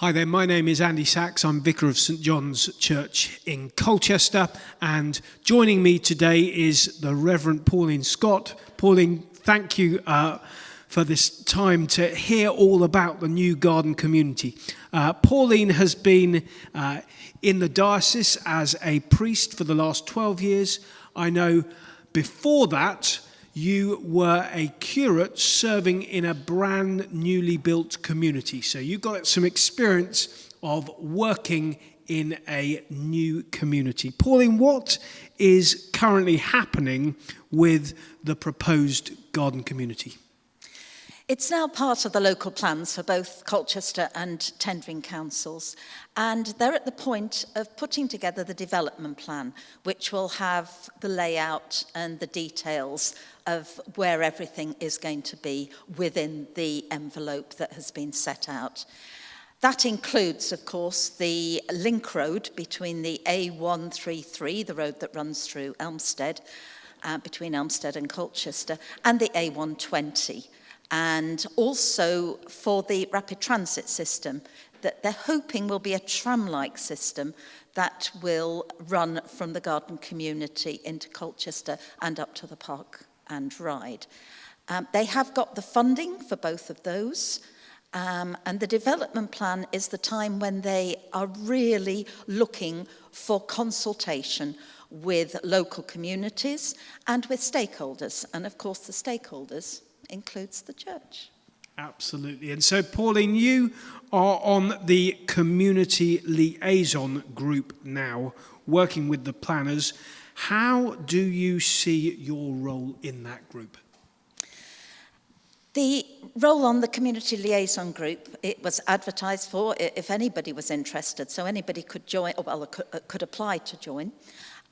Hi there, my name is Andy Sachs. I'm Vicar of St John's Church in Colchester, and joining me today is the Reverend Pauline Scott. Pauline, thank you for this time to hear all about the new garden community. Pauline has been in the diocese as a priest for the last 12 years. I know before that you were a curate serving in a brand newly built community. So you got some experience of working in a new community. Pauline, what is currently happening with the proposed garden community? It's now part of the local plans for both Colchester and tendering councils, and they're at the point of putting together the development plan, which will have the layout and the details of where everything is going to be within the envelope that has been set out. That includes, of course, the link road between the A133, the road that runs through Elmstead, between Elmstead and Colchester, and the A120. And also for the rapid transit system that they're hoping will be a tram-like system that will run from the garden community into Colchester and up to the park and ride. They have got the funding for both of those, and the development plan is the time when they are really looking for consultation with local communities and with stakeholders, and of course the stakeholders includes the church. Absolutely. And so, Pauline, you are on the community liaison group now, working with the planners. How do you see your role in that group? The role on the community liaison group, it was advertised for if anybody was interested, so anybody could join, well, could apply to join.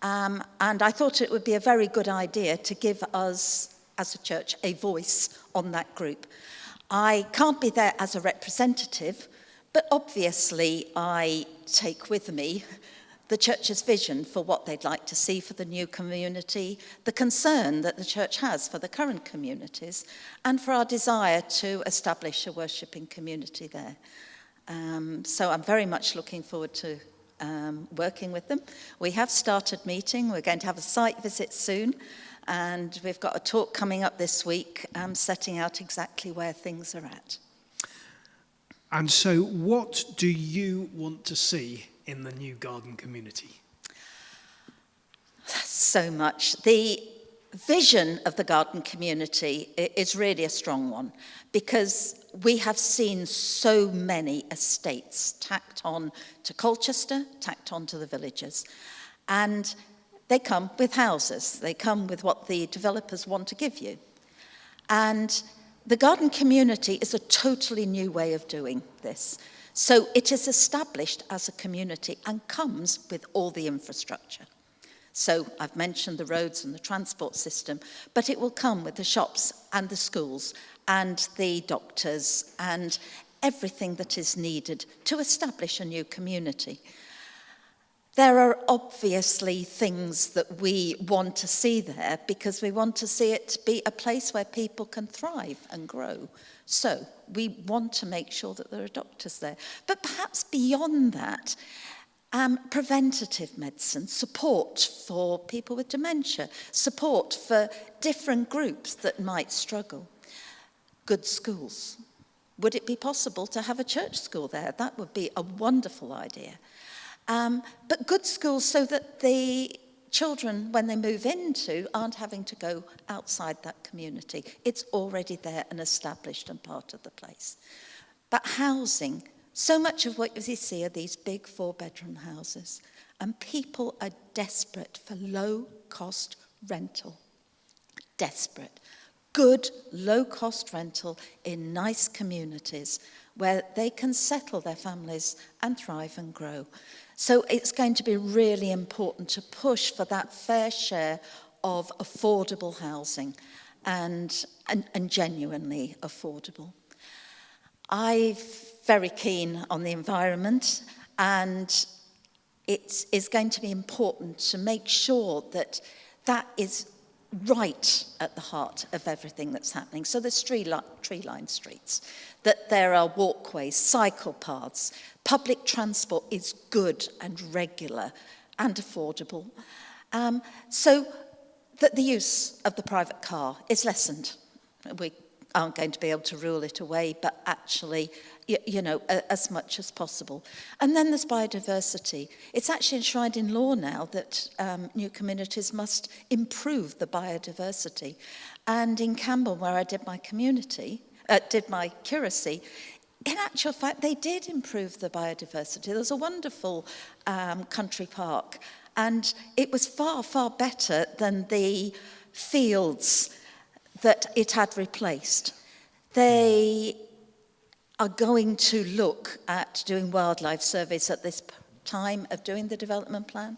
And I thought it would be a very good idea to give us as a church, a voice on that group. I can't be there as a representative, but obviously I take with me the church's vision for what they'd like to see for the new community, the concern that the church has for the current communities, and for our desire to establish a worshipping community there. So I'm very much looking forward to working with them. We have started meeting. We're going to have a site visit soon. And we've got a talk coming up this week setting out exactly where things are at. And so what do you want to see in the new garden community? So much. The vision of the garden community is really a strong one because we have seen so many estates tacked on to Colchester, tacked on to the villages. And they come with houses. They come with what the developers want to give you. And the garden community is a totally new way of doing this. So it is established as a community and comes with all the infrastructure. So I've mentioned the roads and the transport system, but it will come with the shops and the schools and the doctors and everything that is needed to establish a new community. There are obviously things that we want to see there because we want to see it be a place where people can thrive and grow. So we want to make sure that there are doctors there. But perhaps beyond that, preventative medicine, support for people with dementia, support for different groups that might struggle. Good schools. Would it be possible to have a church school there? That would be a wonderful idea. But good schools so that the children, when they move into, aren't having to go outside that community. It's already there and established and part of the place. But housing, so much of what you see are these big 4-bedroom houses, and people are desperate for low-cost rental. Desperate. Good, low-cost rental in nice communities where they can settle their families and thrive and grow. So it's going to be really important to push for that fair share of affordable housing and genuinely affordable. I'm very keen on the environment, and it is going to be important to make sure that that is right at the heart of everything that's happening. So there's tree-lined streets, that there are walkways, cycle paths, public transport is good and regular and affordable, so that the use of the private car is lessened. We aren't going to be able to rule it away, but actually, as much as possible. And then there's biodiversity. It's actually enshrined in law now that new communities must improve the biodiversity. And in Campbell, where I did my curacy, in actual fact, they did improve the biodiversity. There's a wonderful country park, and it was far, far better than the fields that it had replaced. They are going to look at doing wildlife surveys at this time of doing the development plan,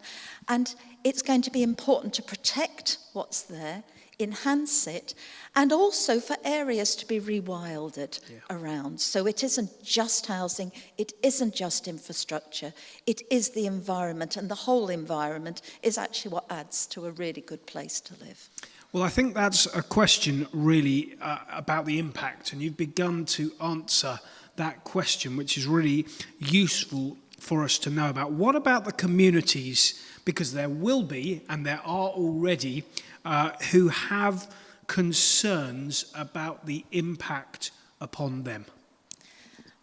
and it's going to be important to protect what's there, enhance it, and also for areas to be rewilded around. So it isn't just housing, it isn't just infrastructure, it is the environment, and the whole environment is actually what adds to a really good place to live. Well, I think that's a question really about the impact, and you've begun to answer that question, which is really useful for us to know about. What about the communities? Because there will be, and there are already, who have concerns about the impact upon them.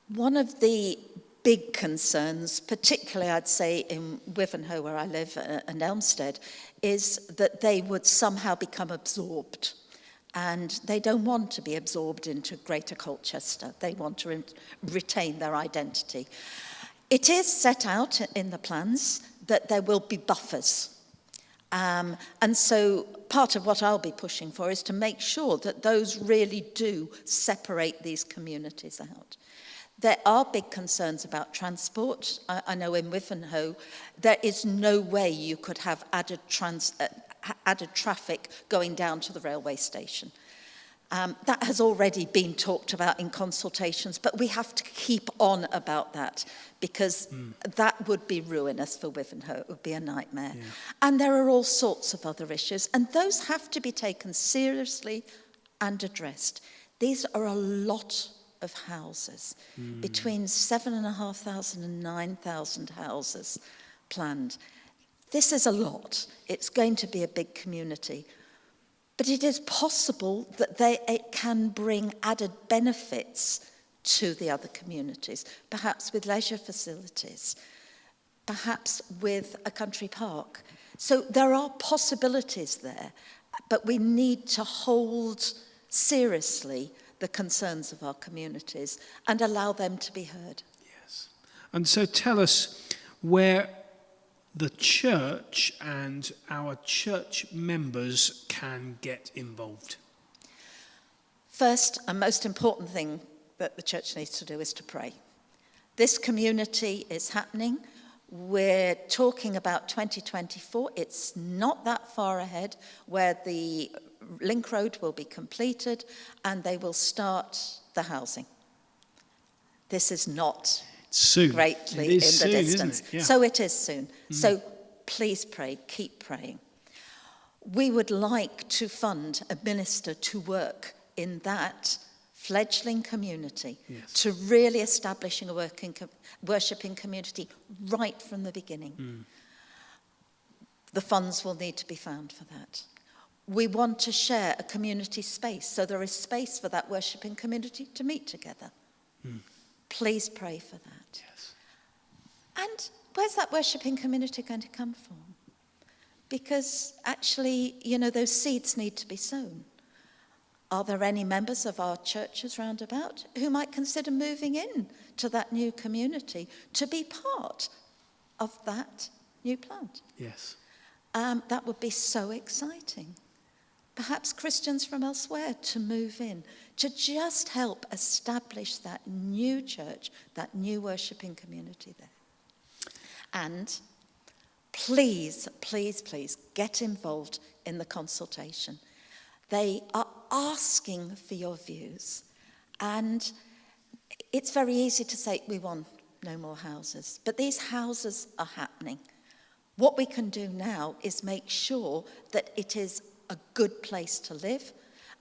One of the big concerns, particularly I'd say in Wivenhoe where I live and Elmstead, is that they would somehow become absorbed. And they don't want to be absorbed into Greater Colchester. They want to retain their identity. It is set out in the plans that there will be buffers. And so part of what I'll be pushing for is to make sure that those really do separate these communities out. There are big concerns about transport. I know in Wivenhoe, there is no way you could have added traffic going down to the railway station. That has already been talked about in consultations, but we have to keep on about that because that would be ruinous for Wivenhoe. It would be a nightmare. Yeah. And there are all sorts of other issues, and those have to be taken seriously and addressed. These are a lot of houses, between 7,500 and 9,000 houses planned. This is a lot. It's going to be a big community. But it is possible that it can bring added benefits to the other communities, perhaps with leisure facilities, perhaps with a country park. So there are possibilities there, but we need to hold seriously the concerns of our communities and allow them to be heard. Yes. And so tell us where the church and our church members can get involved. First and most important thing that the church needs to do is to pray. This community is happening. We're talking about 2024. It's not that far ahead, where the link road will be completed and they will start the housing. This is not soon. Greatly in the distance. Yeah. So it is soon. So please pray, keep praying. We would like to fund a minister to work in that fledgling community, to really establishing a worshipping community right from the beginning. The funds will need to be found for that. We want to share a community space, so there is space for that worshipping community to meet together. Please pray for that. Yes. And where's that worshipping community going to come from? Because actually, those seeds need to be sown. Are there any members of our churches round about who might consider moving in to that new community to be part of that new plant? Yes. That would be so exciting. Perhaps Christians from elsewhere to move in, to just help establish that new church, that new worshipping community there. And please, please, please get involved in the consultation. They are asking for your views. And it's very easy to say, we want no more houses. But these houses are happening. What we can do now is make sure that it is a good place to live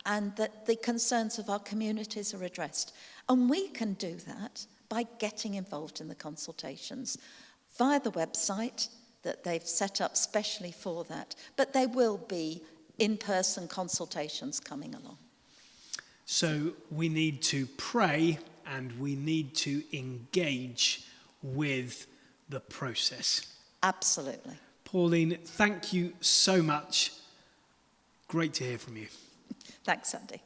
and that the concerns of our communities are addressed. And we can do that by getting involved in the consultations via the website that they've set up specially for that. But there will be in-person consultations coming along. So we need to pray and we need to engage with the process. Absolutely. Pauline, thank you so much. Great to hear from you. Thanks, Andy.